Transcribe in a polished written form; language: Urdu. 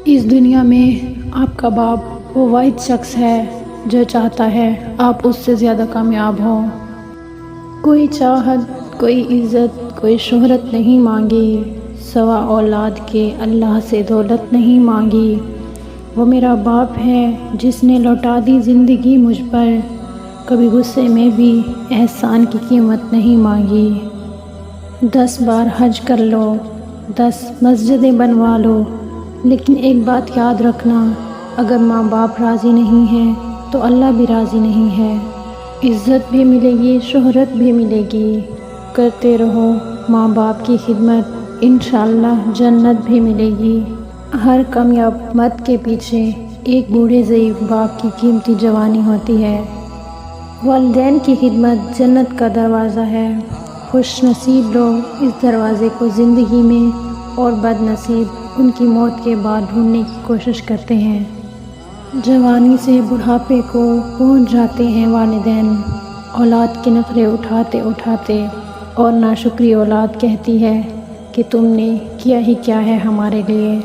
اس دنیا میں آپ کا باپ وہ واحد شخص ہے جو چاہتا ہے آپ اس سے زیادہ کامیاب ہوں۔ کوئی چاہت، کوئی عزت، کوئی شہرت نہیں مانگی، سوا اولاد کے اللہ سے دولت نہیں مانگی۔ وہ میرا باپ ہے جس نے لوٹا دی زندگی مجھ پر، کبھی غصے میں بھی احسان کی قیمت نہیں مانگی۔ 10 بار حج کر لو، 10 مسجدیں بنوا لو، لیکن ایک بات یاد رکھنا، اگر ماں باپ راضی نہیں ہیں تو اللہ بھی راضی نہیں ہے۔ عزت بھی ملے گی، شہرت بھی ملے گی، کرتے رہو ماں باپ کی خدمت، انشاءاللہ جنت بھی ملے گی۔ ہر کامیاب مرد کے پیچھے ایک بوڑھے ضعیف باپ کی قیمتی جوانی ہوتی ہے۔ والدین کی خدمت جنت کا دروازہ ہے، خوش نصیب لوگ اس دروازے کو زندگی میں، اور بد نصیب ان کی موت کے بعد ڈھونڈنے کی کوشش کرتے ہیں۔ جوانی سے بڑھاپے کو پہنچ جاتے ہیں والدین، اولاد کے نخرے اٹھاتے اٹھاتے، اور ناشکری اولاد کہتی ہے کہ تم نے کیا ہی کیا ہے ہمارے لیے۔